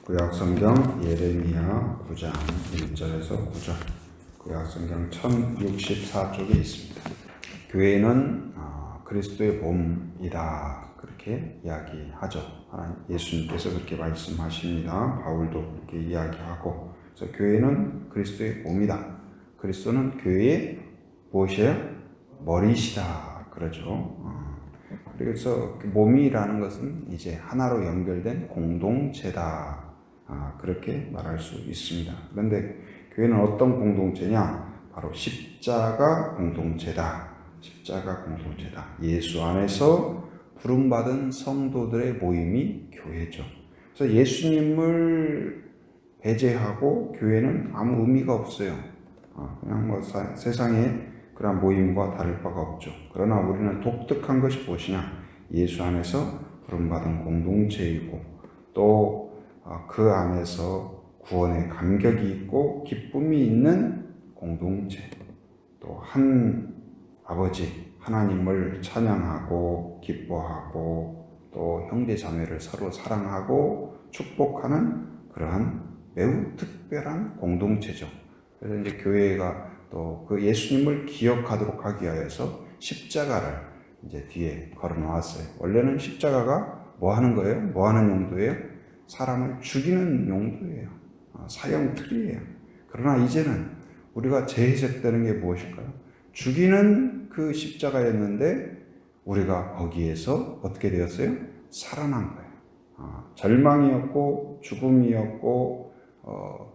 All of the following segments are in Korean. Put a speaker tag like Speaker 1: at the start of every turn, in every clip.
Speaker 1: 구약성경 예레미야 9장 1절에서 9절, 구약성경 1064쪽에 있습니다. 교회는 그리스도의 몸이다, 그렇게 이야기하죠. 하나님 예수님께서 그렇게 말씀하십니다. 바울도 그렇게 이야기하고, 그래서 교회는 그리스도의 몸이다. 그리스도는 교회의 무엇이에요? 머리시다, 그러죠. 그래서 몸이라는 것은 이제 하나로 연결된 공동체다, 그렇게 말할 수 있습니다. 그런데 교회는 어떤 공동체냐? 바로 십자가 공동체다. 십자가 공동체다. 예수 안에서 부름받은 성도들의 모임이 교회죠. 그래서 예수님을 배제하고 교회는 아무 의미가 없어요. 그냥 세상에 그런 모임과 다를 바가 없죠. 그러나 우리는 독특한 것이 무엇이냐? 예수 안에서 부름받은 공동체이고, 또 그 안에서 구원의 감격이 있고 기쁨이 있는 공동체, 또 한 아버지 하나님을 찬양하고 기뻐하고, 또 형제 자매를 서로 사랑하고 축복하는 그러한 매우 특별한 공동체죠. 그래서 이제 교회가 또 그 예수님을 기억하도록 하기 위해서 십자가를 이제 뒤에 걸어 놓았어요. 원래는 십자가가 뭐 하는 거예요? 뭐 하는 용도예요? 사람을 죽이는 용도예요. 사형틀이에요. 그러나 이제는 우리가 재해석되는 게 무엇일까요? 죽이는 그 십자가였는데 우리가 거기에서 어떻게 되었어요? 살아난 거예요. 절망이었고 죽음이었고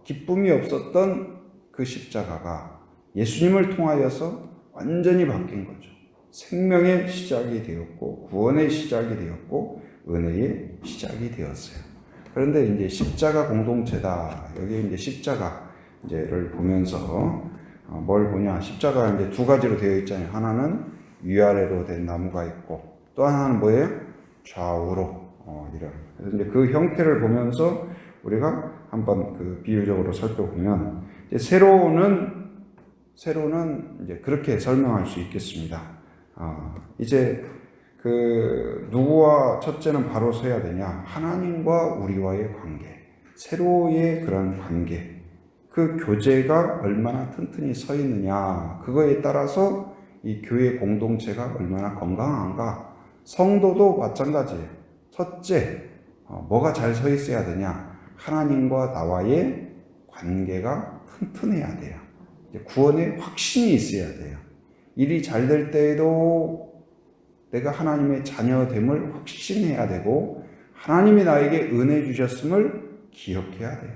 Speaker 1: 기쁨이 없었던 그 십자가가 예수님을 통하여서 완전히 바뀐 거죠. 생명의 시작이 되었고, 구원의 시작이 되었고, 은혜의 시작이 되었어요. 그런데 이제 십자가 공동체다. 여기 이제 십자가를 보면서 뭘 보냐? 십자가 이제 두 가지로 되어 있잖아요. 하나는 위아래로 된 나무가 있고, 또 하나는 뭐예요? 좌우로 이런. 그래서 이제 그 형태를 보면서 우리가 한번 그 비유적으로 살펴보면, 이제 세로는 이제 그렇게 설명할 수 있겠습니다. 이제 그 누구와 첫째는 바로 서야 되냐? 하나님과 우리와의 관계, 세로의 그런 관계, 그 교제가 얼마나 튼튼히 서 있느냐, 그거에 따라서 이 교회 공동체가 얼마나 건강한가. 성도도 마찬가지예요. 첫째, 뭐가 잘 서 있어야 되냐? 하나님과 나와의 관계가 튼튼해야 돼요. 구원의 확신이 있어야 돼요. 일이 잘 될 때에도 내가 하나님의 자녀됨을 확신해야 되고, 하나님이 나에게 은혜 주셨음을 기억해야 돼요.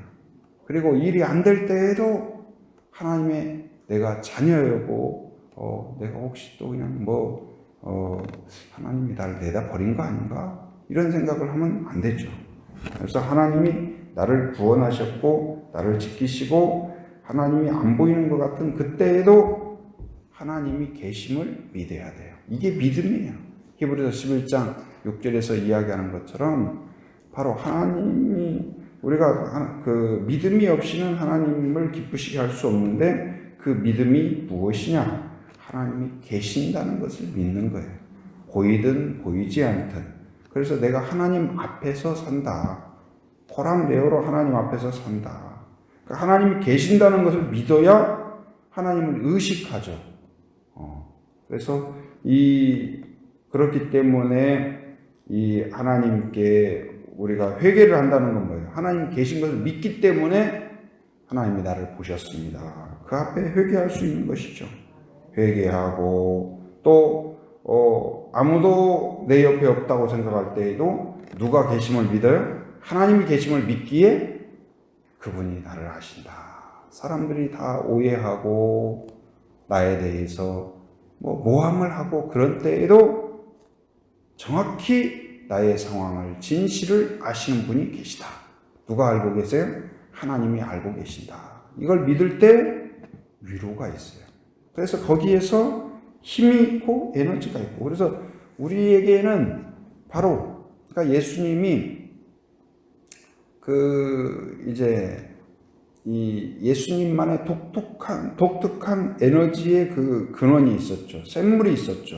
Speaker 1: 그리고 일이 안 될 때에도 하나님의 내가 자녀이고, 내가 혹시 또 그냥 하나님이 나를 내다 버린 거 아닌가? 이런 생각을 하면 안 되죠. 그래서 하나님이 나를 구원하셨고, 나를 지키시고, 하나님이 안 보이는 것 같은 그때에도 하나님이 계심을 믿어야 돼요. 이게 믿음이에요. 히브리서 11장 6절에서 이야기하는 것처럼 바로 하나님이, 우리가 그 믿음이 없이는 하나님을 기쁘시게 할 수 없는데, 그 믿음이 무엇이냐? 하나님이 계신다는 것을 믿는 거예요. 보이든 보이지 않든. 그래서 내가 하나님 앞에서 산다. 코람레오로 하나님 앞에서 산다. 그러니까 하나님이 계신다는 것을 믿어야 하나님을 의식하죠. 그래서 그렇기 때문에 이 하나님께 우리가 회개를 한다는 건 뭐예요? 하나님이 계신 것을 믿기 때문에 하나님이 나를 보셨습니다. 그 앞에 회개할 수 있는 것이죠. 회개하고, 또 아무도 내 옆에 없다고 생각할 때에도 누가 계심을 믿어요? 하나님이 계심을 믿기에 그분이 나를 아신다. 사람들이 다 오해하고 나에 대해서 모함을 하고 그런 때에도 정확히 나의 상황을, 진실을 아시는 분이 계시다. 누가 알고 계세요? 하나님이 알고 계신다. 이걸 믿을 때 위로가 있어요. 그래서 거기에서 힘이 있고 에너지가 있고, 그래서 우리에게는 바로, 그러니까 예수님이 이 예수님만의 독특한 에너지의 그 근원이 있었죠. 샘물이 있었죠.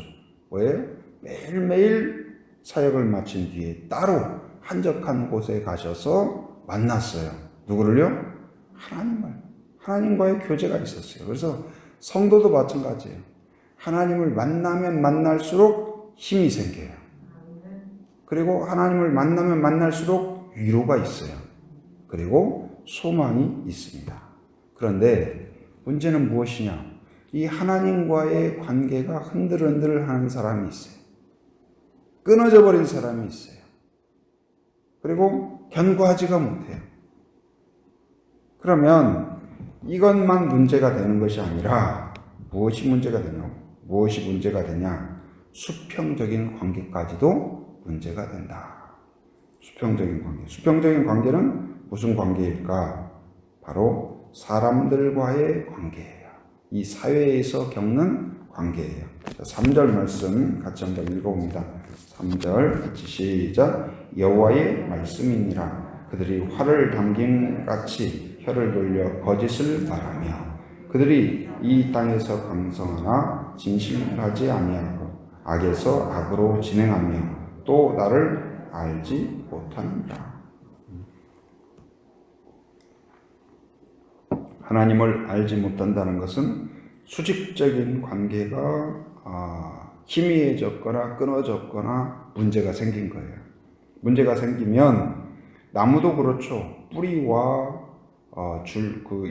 Speaker 1: 왜? 매일매일 사역을 마친 뒤에 따로 한적한 곳에 가셔서 만났어요. 누구를요? 하나님을. 하나님과의 교제가 있었어요. 그래서 성도도 마찬가지예요. 하나님을 만나면 만날수록 힘이 생겨요. 그리고 하나님을 만나면 만날수록 위로가 있어요. 그리고 소망이 있습니다. 그런데 문제는 무엇이냐? 이 하나님과의 관계가 흔들흔들하는 사람이 있어요. 끊어져 버린 사람이 있어요. 그리고 견고하지가 못해요. 그러면 이것만 문제가 되는 것이 아니라 무엇이 문제가 되냐? 무엇이 문제가 되냐? 수평적인 관계까지도 문제가 된다. 수평적인 관계. 수평적인 관계는 무슨 관계일까? 바로 사람들과의 관계예요. 이 사회에서 겪는 관계예요. 3절 말씀 같이 한번 읽어봅니다. 3절 같이 시작. 여호와의 말씀이니라. 그들이 활을 당김 같이 혀를 돌려 거짓을 말하며 그들이 이 땅에서 강성하나 진실하지 아니하고 악에서 악으로 진행하며 또 나를 알지 못하느니라. 하나님을 알지 못한다는 것은 수직적인 관계가 희미해졌거나 끊어졌거나 문제가 생긴 거예요. 문제가 생기면 나무도 그렇죠. 뿌리와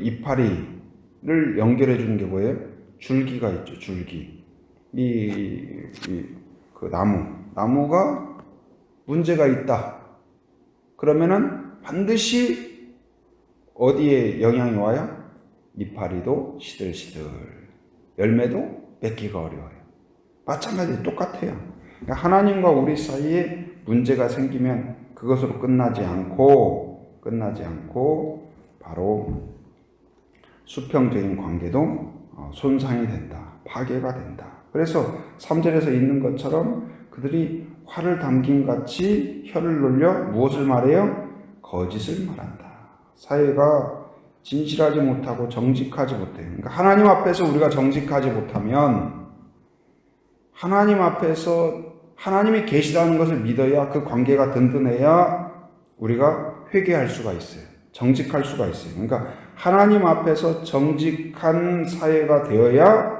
Speaker 1: 이파리를 연결해 주는 게 뭐예요? 줄기가 있죠. 줄기. 그 나무가 문제가 있다. 그러면은 반드시 어디에 영향이 와요? 이파리도 시들시들, 열매도 맺기가 어려워요. 마찬가지 똑같아요. 그러니까 하나님과 우리 사이에 문제가 생기면 그것으로 끝나지 않고 바로 수평적인 관계도 손상이 된다. 파괴가 된다. 그래서 3절에서 있는 것처럼 그들이 활을 담긴 같이 혀를 놀려 무엇을 말해요? 거짓을 말한다. 사회가 진실하지 못하고 정직하지 못해요. 그러니까 하나님 앞에서 우리가 정직하지 못하면 하나님 앞에서 하나님이 계시다는 것을 믿어야 그 관계가 든든해야 우리가 회개할 수가 있어요. 정직할 수가 있어요. 그러니까 하나님 앞에서 정직한 사회가 되어야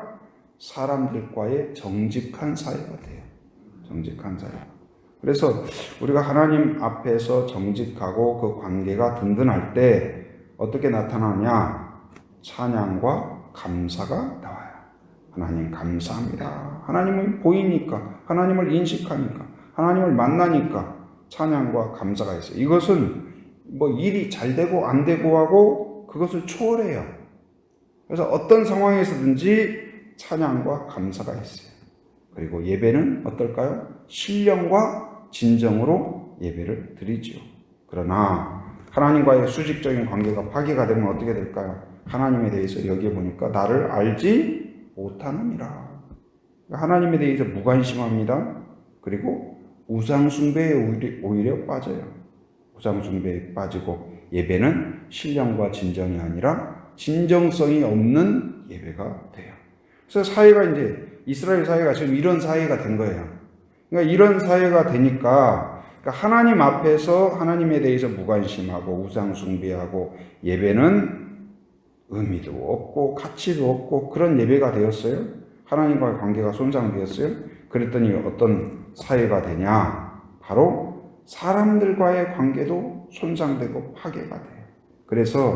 Speaker 1: 사람들과의 정직한 사회가 돼요. 정직한 사회. 그래서 우리가 하나님 앞에서 정직하고 그 관계가 든든할 때 어떻게 나타나냐? 찬양과 감사가 나와요. 하나님 감사합니다. 하나님을 보이니까, 하나님을 인식하니까, 하나님을 만나니까 찬양과 감사가 있어요. 이것은 일이 잘 되고 안 되고 하고 그것을 초월해요. 그래서 어떤 상황에서든지 찬양과 감사가 있어요. 그리고 예배는 어떨까요? 신령과 진정으로 예배를 드리죠. 그러나 하나님과의 수직적인 관계가 파괴가 되면 어떻게 될까요? 하나님에 대해서 여기에 보니까 나를 알지 못하느니라. 하나님에 대해서 무관심합니다. 그리고 우상숭배에 오히려 빠져요. 우상숭배에 빠지고 예배는 신령과 진정이 아니라 진정성이 없는 예배가 돼요. 그래서 사회가 이제 이스라엘 사회가 지금 이런 사회가 된 거예요. 그러니까 이런 사회가 되니까 하나님 앞에서 하나님에 대해서 무관심하고 우상숭배하고 예배는 의미도 없고 가치도 없고 그런 예배가 되었어요. 하나님과의 관계가 손상되었어요. 그랬더니 어떤 사회가 되냐? 바로 사람들과의 관계도 손상되고 파괴가 돼요. 그래서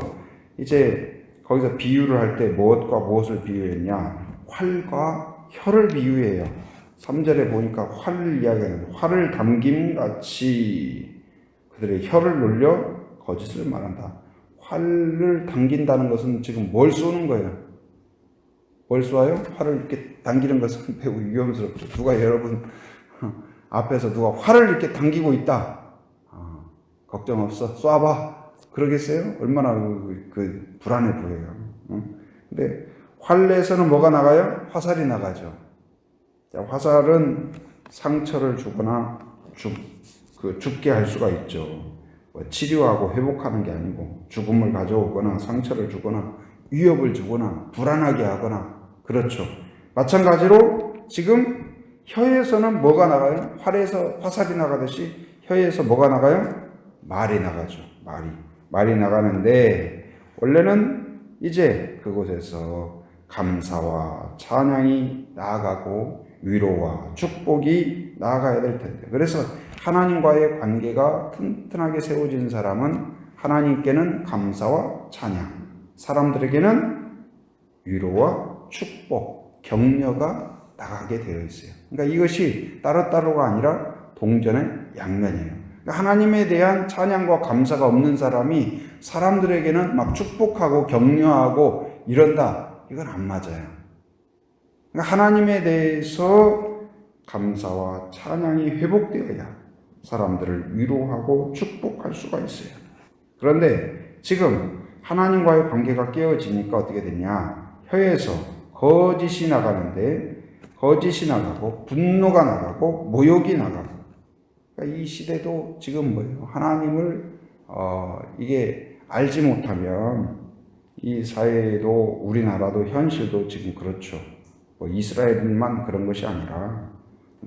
Speaker 1: 이제 거기서 비유를 할 때 무엇과 무엇을 비유했냐? 활과 혀를 비유해요. 3절에 보니까 활을 이야기하는 활을 담김 같이 그들의 혀를 놀려 거짓을 말한다. 활을 당긴다는 것은 지금 뭘 쏘는 거예요? 뭘 쏘아요? 활을 이렇게 당기는 것은 매우 위험스럽죠. 누가 여러분 앞에서 누가 활을 이렇게 당기고 있다. 걱정 없어. 쏴봐. 그러겠어요? 얼마나 불안해 보여요. 근데 활에서는 뭐가 나가요? 화살이 나가죠. 화살은 상처를 주거나 죽게 할 수가 있죠. 치료하고 회복하는 게 아니고 죽음을 가져오거나 상처를 주거나 위협을 주거나 불안하게 하거나 그렇죠. 마찬가지로 지금 혀에서는 뭐가 나가요? 활에서 화살이 나가듯이 혀에서 뭐가 나가요? 말이 나가죠. 말이 나가는데 원래는 이제 그곳에서 감사와 찬양이 나아가고 위로와 축복이 나아가야 될 텐데, 그래서 하나님과의 관계가 튼튼하게 세워진 사람은 하나님께는 감사와 찬양, 사람들에게는 위로와 축복, 격려가 나가게 되어 있어요. 그러니까 이것이 따로따로가 아니라 동전의 양면이에요. 그러니까 하나님에 대한 찬양과 감사가 없는 사람이 사람들에게는 막 축복하고 격려하고 이런다, 이건 안 맞아요. 그러니까 하나님에 대해서 감사와 찬양이 회복되어야 사람들을 위로하고 축복할 수가 있어요. 그런데 지금 하나님과의 관계가 깨어지니까 어떻게 되냐, 혀에서 거짓이 나가는데, 거짓이 나가고 분노가 나가고 모욕이 나가고, 그러니까 이 시대도 지금 뭐예요? 하나님을 이게 알지 못하면 이 사회도 우리나라도 현실도 지금 그렇죠. 뭐 이스라엘만 그런 것이 아니라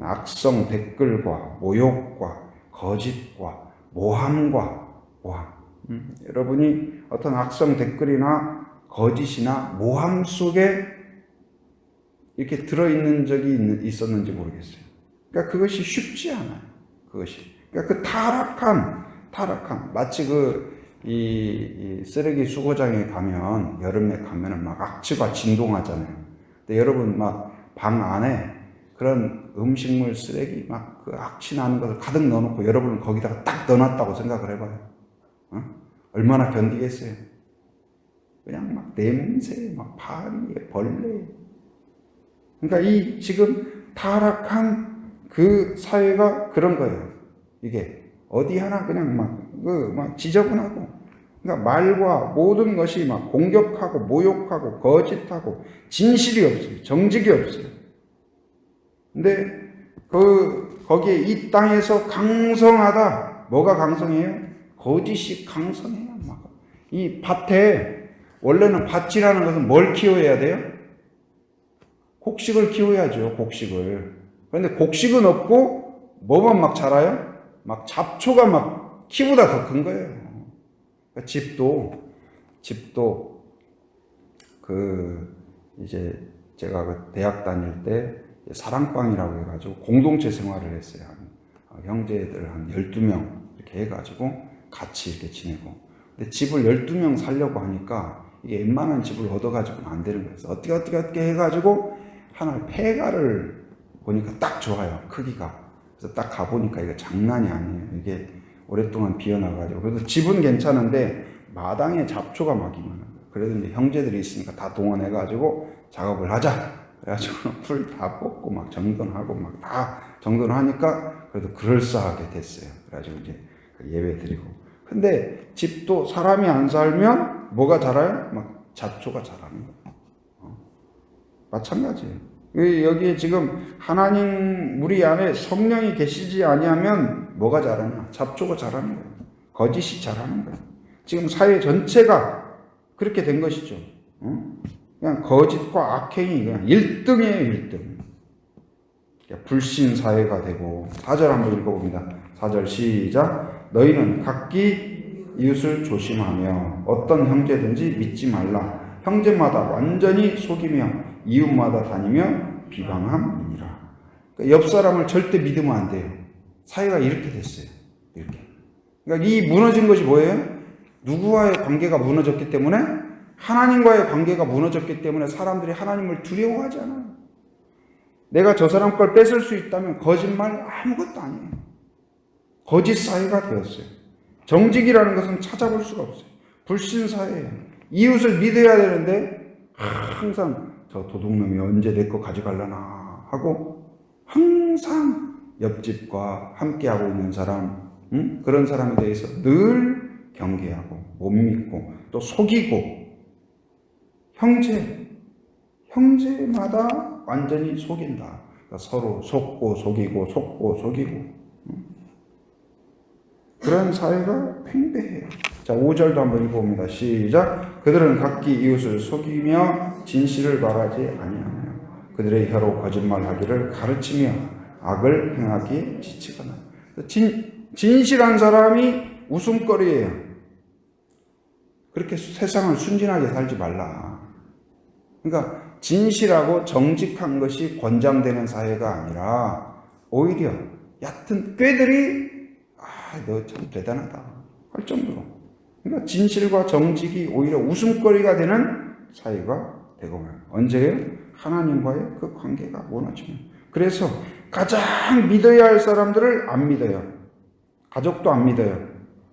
Speaker 1: 악성 댓글과 모욕과 거짓과 모함과 모함. 여러분이 어떤 악성 댓글이나 거짓이나 모함 속에 이렇게 들어있는 적이 있었는지 모르겠어요. 그러니까 그것이 쉽지 않아요. 그것이. 그러니까 그 타락한, 마치 이 쓰레기 수거장에 가면, 여름에 가면은 막 악취가 진동하잖아요. 근데 여러분 막 방 안에 그런 음식물 쓰레기 막 그 악취 나는 것을 가득 넣어놓고 여러분은 거기다가 딱 넣어놨다고 생각을 해봐요. 얼마나 견디겠어요? 그냥 막 냄새, 막 파리, 벌레. 그러니까 이 지금 타락한 그 사회가 그런 거예요. 이게 어디 하나 그냥 막 지저분하고, 그러니까 말과 모든 것이 막 공격하고 모욕하고 거짓하고 진실이 없어요. 정직이 없어요. 근데 거기에 이 땅에서 강성하다. 뭐가 강성해요? 거짓이 강성해요. 이 밭에, 원래는 밭이라는 것은 뭘 키워야 돼요? 곡식을 키워야죠. 곡식을. 그런데 곡식은 없고 뭐만 막 자라요? 막 잡초가 막 키보다 더 큰 거예요. 그러니까 집도 이제 제가 대학 다닐 때 사랑방이라고 해가지고 공동체 생활을 했어요. 형제들 한 12명 이렇게 해가지고 같이 이렇게 지내고. 근데 집을 12명 살려고 하니까 이게 웬만한 집을 얻어가지고는 안 되는 거예요. 어떻게 해가지고 하나 폐가를 보니까 딱 좋아요. 크기가. 그래서 딱 가보니까 이거 장난이 아니에요. 이게 오랫동안 비어나가지고. 그래서 집은 괜찮은데 마당에 잡초가 막 이만한 거예요. 그래도 이제 형제들이 있으니까 다 동원해가지고 작업을 하자. 그래가지고 풀 다 뽑고 막 정돈하고 막 다 정돈하니까 그래도 그럴싸하게 됐어요. 그래가지고 이제 예배 드리고. 근데 집도 사람이 안 살면 뭐가 자라요? 막 잡초가 자라는 거예요. 마찬가지예요. 여기에 지금 하나님 우리 안에 성령이 계시지 아니하면 뭐가 자라냐? 잡초가 자라는 거예요. 거짓이 자라는 거예요. 지금 사회 전체가 그렇게 된 것이죠. 그냥 거짓과 악행이 그냥 1등이에요, 1등. 불신 사회가 되고. 4절 한번 읽어봅니다. 4절 시작. 너희는 각기 이웃을 조심하며 어떤 형제든지 믿지 말라. 형제마다 완전히 속이며 이웃마다 다니며 비방함이니라. 그러니까 옆 사람을 절대 믿으면 안 돼요. 사회가 이렇게 됐어요. 이렇게. 그러니까 이 무너진 것이 뭐예요? 누구와의 관계가 무너졌기 때문에, 하나님과의 관계가 무너졌기 때문에 사람들이 하나님을 두려워하지 않아요. 내가 저 사람 걸 뺏을 수 있다면 거짓말 아무것도 아니에요. 거짓 사회가 되었어요. 정직이라는 것은 찾아볼 수가 없어요. 불신 사회예요. 이웃을 믿어야 되는데 항상 저 도둑놈이 언제 내 거 가져갈라나 하고 항상 옆집과 함께하고 있는 사람, 그런 사람에 대해서 늘 경계하고 못 믿고 또 속이고, 형제마다 완전히 속인다. 그러니까 서로 속고 속이고 그런 사회가 팽배해요. 자, 5절도 한번 읽어봅니다. 시작. 그들은 각기 이웃을 속이며 진실을 말하지 아니하며 그들의 혀로 거짓말하기를 가르치며 악을 행하기 지치거나. 진실한 사람이 웃음거리예요. 그렇게 세상을 순진하게 살지 말라. 그러니까 진실하고 정직한 것이 권장되는 사회가 아니라 오히려 얕은 꾀들이 너 참 대단하다 할 정도로, 그러니까 진실과 정직이 오히려 웃음거리가 되는 사회가 되고 말이에요. 언제요? 하나님과의 그 관계가 무너지면. 그래서 가장 믿어야 할 사람들을 안 믿어요. 가족도 안 믿어요.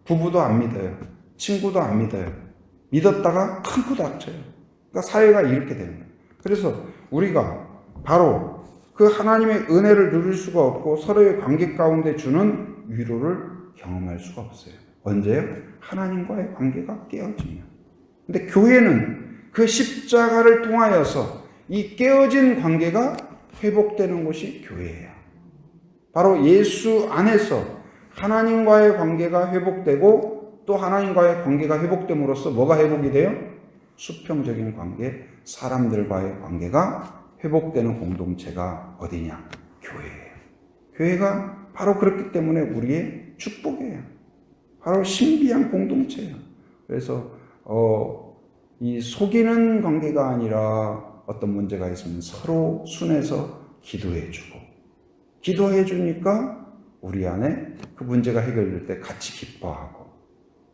Speaker 1: 부부도 안 믿어요. 친구도 안 믿어요. 믿었다가 큰 코 닥쳐요. 그러니까 사회가 이렇게 되는 거예요. 그래서 우리가 바로 그 하나님의 은혜를 누릴 수가 없고 서로의 관계 가운데 주는 위로를 경험할 수가 없어요. 언제요? 하나님과의 관계가 깨어지면. 근데 교회는 그 십자가를 통하여서 이 깨어진 관계가 회복되는 곳이 교회예요. 바로 예수 안에서 하나님과의 관계가 회복되고 또 하나님과의 관계가 회복됨으로써 뭐가 회복이 돼요? 수평적인 관계, 사람들과의 관계가 회복되는 공동체가 어디냐? 교회예요. 교회가 바로 그렇기 때문에 우리의 축복이에요. 바로 신비한 공동체예요. 그래서 이 속이는 관계가 아니라 어떤 문제가 있으면 서로 순해서 기도해주고, 기도해주니까 우리 안에 그 문제가 해결될 때 같이 기뻐하고,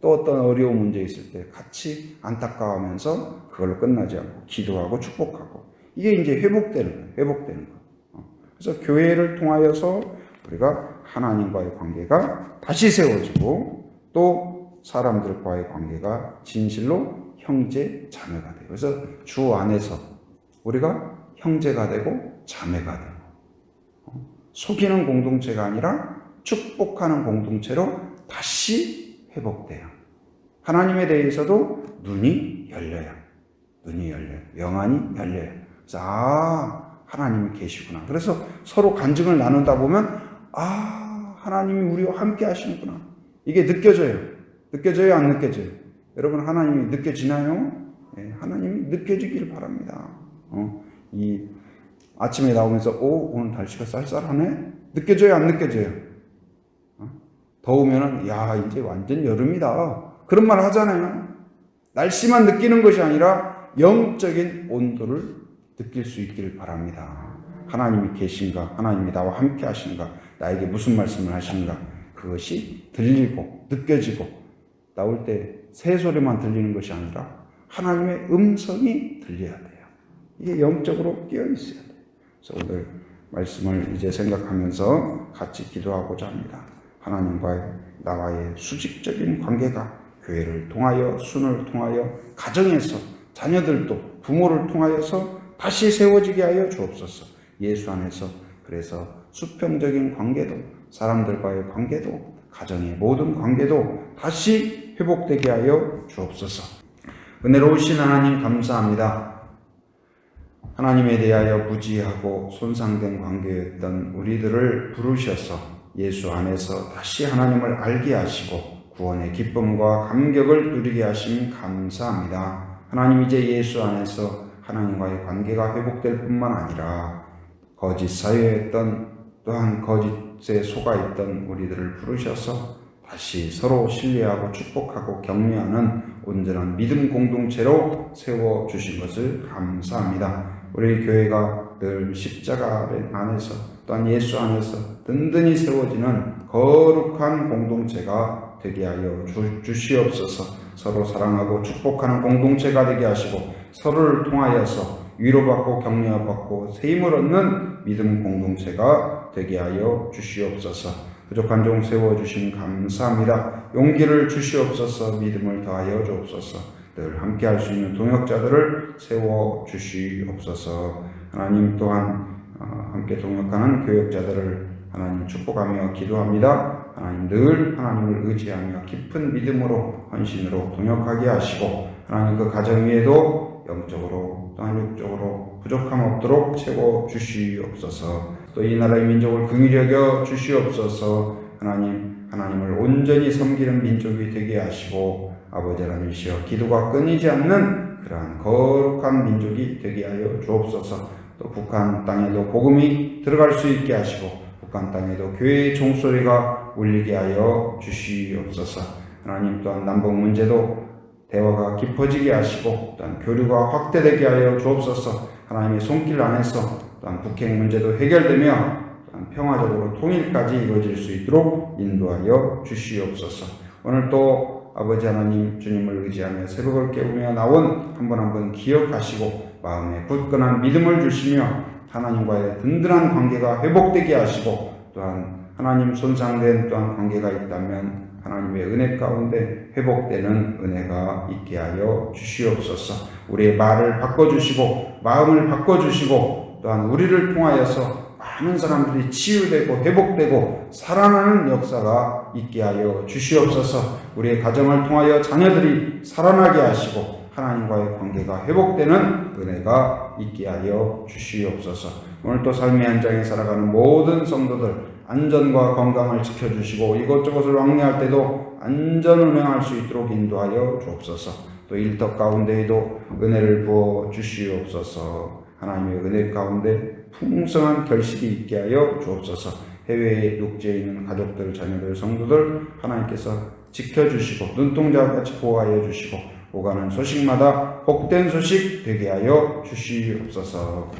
Speaker 1: 또 어떤 어려운 문제 있을 때 같이 안타까워하면서 그걸로 끝나지 않고 기도하고 축복하고, 이게 이제 회복되는 거예요. 회복되는 거. 그래서 교회를 통하여서 우리가 하나님과의 관계가 다시 세워지고 또 사람들과의 관계가 진실로 형제 자매가 돼요. 그래서 주 안에서 우리가 형제가 되고 자매가 되고, 속이는 공동체가 아니라 축복하는 공동체로 다시 회복돼요. 하나님에 대해서도 눈이 열려요. 눈이 열려요. 영안이 열려요. 그래서 하나님이 계시구나. 그래서 서로 간증을 나누다 보면 하나님이 우리와 함께 하시는구나. 이게 느껴져요. 느껴져요? 안 느껴져요? 여러분, 하나님이 느껴지나요? 네, 하나님이 느껴지길 바랍니다. 이 아침에 나오면서 오늘 날씨가 쌀쌀하네? 느껴져요? 안 느껴져요? 더우면은 이제 완전 여름이다. 그런 말 하잖아요. 날씨만 느끼는 것이 아니라 영적인 온도를 느낄 수 있기를 바랍니다. 하나님이 계신가? 하나님이 나와 함께 하신가? 나에게 무슨 말씀을 하신가? 그것이 들리고 느껴지고, 나올 때 새소리만 들리는 것이 아니라 하나님의 음성이 들려야 돼요. 이게 영적으로 끼어 있어야 돼요. 그래서 오늘 말씀을 이제 생각하면서 같이 기도하고자 합니다. 하나님과의 나와의 수직적인 관계가 교회를 통하여, 순을 통하여, 가정에서 자녀들도 부모를 통하여서 다시 세워지게 하여 주옵소서. 예수 안에서 그래서 수평적인 관계도, 사람들과의 관계도, 가정의 모든 관계도 다시 회복되게 하여 주옵소서. 은혜로우신 하나님 감사합니다. 하나님에 대하여 무지하고 손상된 관계였던 우리들을 부르셔서 예수 안에서 다시 하나님을 알게 하시고 구원의 기쁨과 감격을 누리게 하심 감사합니다. 하나님, 이제 예수 안에서 하나님과의 관계가 회복될 뿐만 아니라 거짓 사회였던, 또한 거짓에 속아있던 우리들을 부르셔서 다시 서로 신뢰하고 축복하고 격려하는 온전한 믿음 공동체로 세워주신 것을 감사합니다. 우리 교회가 늘 십자가 안에서, 또한 예수 안에서 든든히 세워지는 거룩한 공동체가 되게 하여 주시옵소서. 서로 사랑하고 축복하는 공동체가 되게 하시고, 서로를 통하여서 위로받고 격려받고 세임을 얻는 믿음 공동체가 되게 하여 주시옵소서. 부족한 종 세워주심 감사합니다. 용기를 주시옵소서. 믿음을 더하여 주옵소서. 늘 함께 할 수 있는 동역자들을 세워주시옵소서. 하나님, 또한 함께 동역하는 교역자들을 하나님 축복하며 기도합니다. 하나님, 늘 하나님을 의지하며 깊은 믿음으로, 헌신으로 동역하게 하시고, 하나님 그 가정 위에도 영적으로 또한 육적으로 부족함 없도록 채워주시옵소서. 또 이 나라의 민족을 긍휼히 여겨 주시옵소서. 하나님을 온전히 섬기는 민족이 되게 하시고, 아버지 하나님이시여 기도가 끊이지 않는 그러한 거룩한 민족이 되게 하여 주옵소서. 또 북한 땅에도 복음이 들어갈 수 있게 하시고, 북한 땅에도 교회의 종소리가 울리게 하여 주시옵소서. 하나님 또한 남북 문제도 대화가 깊어지게 하시고 또한 교류가 확대되게 하여 주옵소서. 하나님의 손길 안에서 또한 북핵 문제도 해결되며 또한 평화적으로 통일까지 이루어질 수 있도록 인도하여 주시옵소서. 오늘 또 아버지 하나님 주님을 의지하며 새벽을 깨우며 나온 한 번 한 번 기억하시고 마음에 굳건한 믿음을 주시며 하나님과의 든든한 관계가 회복되게 하시고 또한 하나님 손상된 또한 관계가 있다면 하나님의 은혜 가운데 회복되는 은혜가 있게 하여 주시옵소서. 우리의 말을 바꿔주시고 마음을 바꿔주시고 또한 우리를 통하여서 많은 사람들이 치유되고 회복되고 살아나는 역사가 있게 하여 주시옵소서. 우리의 가정을 통하여 자녀들이 살아나게 하시고 하나님과의 관계가 회복되는 은혜가 있게 하여 주시옵소서. 오늘 또 삶의 현장에 살아가는 모든 성도들 안전과 건강을 지켜주시고 이것저것을 왕래할 때도 안전 운행할 수 있도록 인도하여 주옵소서. 또 일터 가운데에도 은혜를 부어 주시옵소서. 하나님의 은혜 가운데 풍성한 결실이 있게 하여 주옵소서. 해외에 육지에 있는 가족들, 자녀들, 성도들 하나님께서 지켜주시고 눈동자와 같이 보호하여 주시고 오가는 소식마다 복된 소식 되게 하여 주시옵소서.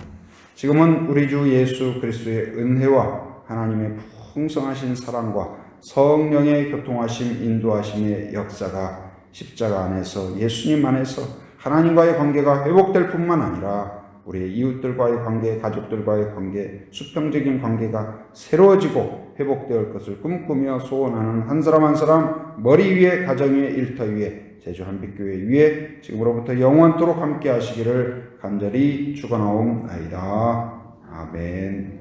Speaker 1: 지금은 우리 주 예수 그리스도의 은혜와 하나님의 풍성하신 사랑과 성령의 교통하심, 인도하심의 역사가 십자가 안에서 예수님 안에서 하나님과의 관계가 회복될 뿐만 아니라 우리의 이웃들과의 관계, 가족들과의 관계, 수평적인 관계가 새로워지고 회복될 것을 꿈꾸며 소원하는 한 사람 한 사람 머리 위에, 가정 위에, 일터 위에, 제주 한빛교회 위에 지금으로부터 영원토록 함께 하시기를 간절히 축원하옵나이다. 아멘.